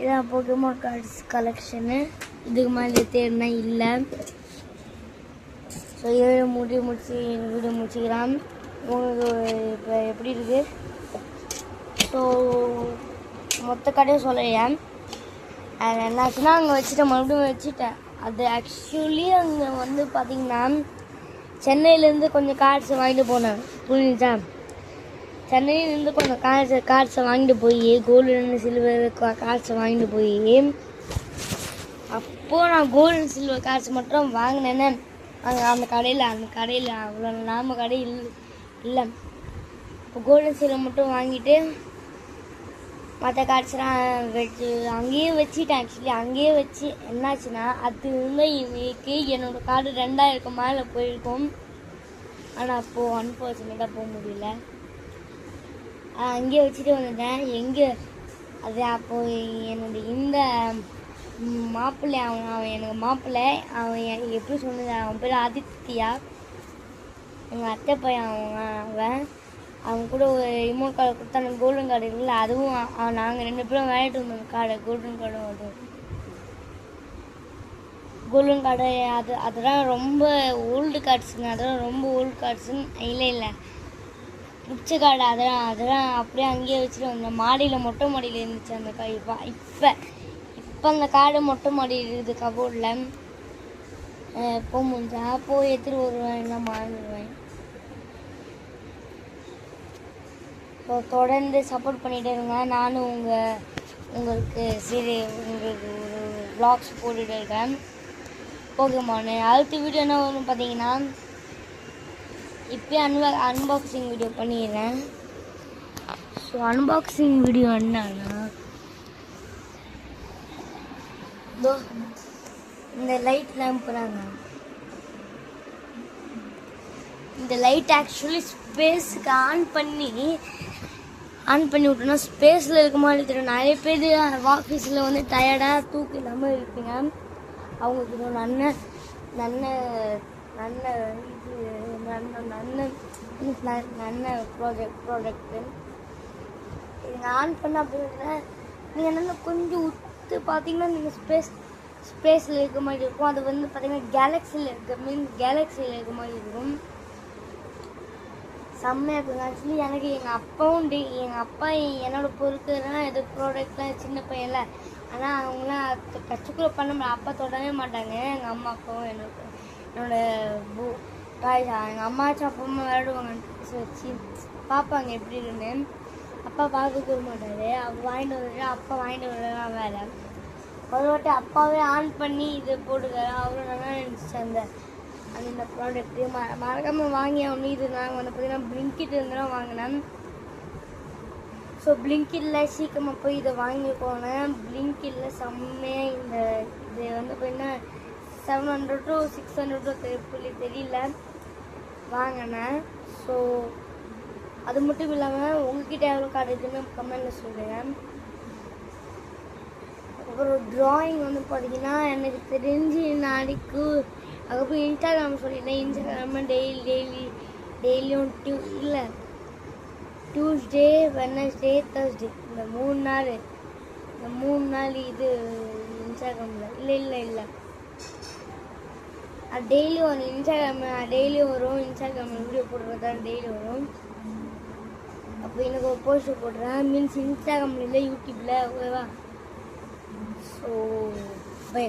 இதான் Pokemon cards collection. இதுக்கு மேலே தேடினா இல்லை. ஸோ இதை வீடியோ முடிச்சுக்கிறான். உங்களுக்கு இப்போ எப்படி இருக்குது? ஸோ மொத்த கடையும் சொல்லேன். அது என்னாச்சுன்னா அங்கே வச்சுட்டேன், மறுபடியும் வச்சுட்டேன். அது ஆக்சுவலி அங்கே வந்து பார்த்திங்கன்னா சென்னையிலேருந்து கொஞ்சம் கார்ட்ஸ் வாங்கிட்டு போனேன். புரிஞ்சுச்சா? சென்னையிலேருந்து கொஞ்சம் கார்ட்ஸை வாங்கிட்டு போய் கோல்டு சில்வர் கார்ட்ஸை வாங்கிட்டு போய் அப்போது நான் கோல்டு சில்வர் கார்ட்ஸ் மட்டும் வாங்கினேன்னு அங்கே அந்த கடையில் அவ்வளோ நாம கடை இல்லை. இப்போ கோல்டன் சில்வர் மட்டும் வாங்கிட்டு மற்ற கார்ட்ஸ்லாம் அங்கேயே வச்சுட்டேன். ஆக்சுவலி அங்கேயே வச்சு என்னாச்சுன்னா அது வந்து இன்னைக்கு என்னோடய கார்டு 2000 மேலே போயிருக்கும். ஆனால் அப்போது அன்ஃபார்ச்சுனேட்டாக போக முடியல. அங்கேயே வச்சுட்டு வந்துட்டேன். எங்கே அது அப்போது என்னோட இந்த மாப்பிள்ளை அவன் எனக்கு மாப்பிள்ளை அவன் எப்படி சொன்னது, அவன் பேர் ஆதித்யா, எங்கள் அத்தை பையன். அவன் கூட ஒரு ரிமோட் கார்டு கொடுத்தான கோல்டன் கார்டு இருக்குல்ல, அதுவும் நாங்கள் 2 பேரும் விளையாட்டு வந்தோம் கார்டு. கோல்டன் கார்டும் அதுவும் கோல்டன் கார்டு அதெல்லாம் ரொம்ப ஓல்டு கார்ட்ஸுங்க. அதெல்லாம் ரொம்ப ஓல்டு கார்ட்ஸுன்னு இல்லை பிடிச்ச கார்டு. அதெல்லாம் அப்படியே அங்கேயே வச்சுட்டு வந்தோம். மொட்டை மாடியில் இருந்துச்சு அந்த கார்டு. இப்போ அந்த கார்டு மொட்டை மாடியில் இருக்குது கபோர்டில். போக முடிஞ்சா போய் எடுத்துகிட்டு வருவேன், மறந்துடுவேன். ஸோ தொடர்ந்து சப்போர்ட் பண்ணிகிட்டே இருங்க. நானும் உங்களுக்கு ஒரு வ்ளாக்ஸ் போட்டுகிட்டு இருக்கேன் போக்கேமான். அடுத்த வீடியோ என்ன வரும்னு பார்த்தீங்கன்னா இப்போயே அன்பாக்சிங் வீடியோ பண்ணிடுறேன். ஸோ அன்பாக்சிங் வீடியோ என்னன்னா இந்த லைட் லேம்ப் தாங்க. இந்த லைட் ஆக்சுவலி ஸ்பேஸுக்கு ஆன் பண்ணி விட்டோன்னா ஸ்பேஸில் இருக்க மாதிரி தெரியும். நிறைய பேர் ஆஃபீஸில் வந்து டயர்டாக தூக்கம் இல்லாமல் இருப்பீங்க. அவங்களுக்கு இது நல்ல ப்ராடக்ட்டு. நீங்கள் ஆன் பண்ண அப்படின்னா நீங்கள் நல்லா கொஞ்சம் உத்து பார்த்தீங்கன்னா நீங்கள் ஸ்பேஸில் இருக்க மாதிரி இருக்கும். அது வந்து பார்த்தீங்கன்னா கேலக்சியில் இருக்க மாதிரி இருக்கும். செம்மையாக இருக்குங்க. ஆக்சுவலி எனக்கு எங்கள் அப்பா என்னோடய பொருட்கள்லாம் எது ப்ராடக்ட்லாம் சின்ன பையன்ல, ஆனால் அவங்களாம் கச்சுக்குள்ளே பண்ண முடியாது. அப்பா தொடவே மாட்டாங்க. எங்கள் அம்மா அப்பாவும் என்னோடய டாய்ஸ் எங்கள் அம்மாச்சும் அப்பாவும் விளையாடுவாங்க வச்சு பார்ப்பாங்க எப்படி இருக்குன்னு. அப்பா பார்க்க போக மாட்டார். அப்பா வாங்கிட்டு வரலாம் வேலை. ஒரு வாட்டி அப்பாவே ஆன் பண்ணி இதை போட்டுக்காரு. அவ்வளோ நல்லா இருந்துச்சு அந்த ப்ராடக்ட்டு. மறக்காமல் வாங்கி அவனு. இது நாங்கள் வந்து பார்த்தீங்கன்னா பிளிங்கிட் இருந்தாலும் வாங்கினேன். ஸோ பிளிங்கிட்டில் சீக்கிரமாக போய் இதை வாங்கி போனேன். பிளிங்கிட்டில் செம்மையாக இது வந்து பார்த்தீங்கன்னா 700 to 600 தெரியல வாங்கினேன். ஸோ அது மட்டும் இல்லாமல் உங்ககிட்ட எவ்வளோ கார்டு இருக்குன்னு கமெண்டில் சொல்லுங்கள். அப்புறம் ட்ராயிங் வந்து பார்த்தீங்கன்னா எனக்கு தெரிஞ்சு நாளைக்கு அதுக்கப்புறம் இன்ஸ்டாகிராம் சொல்லிட்டேன். இன்ஸ்டாகிராமில் டெய்லியும் டியூஸ்டே, வெட்னஸ்டே, தேர்ஸ்டே இந்த 3 நாள் இது இன்ஸ்டாகிராமில் இல்லை அது டெய்லி வரும். டெய்லியும் வரும். இன்ஸ்டாகிராமில் வீடியோ போடுறதா டெய்லி வரும். அப்போ எனக்கு ஒரு போஸ்டர் போடுறேன். மீன்ஸ் இன்ஸ்டாகிராமில் இல்லை, யூடியூப்பில். ஓகேவா? So by.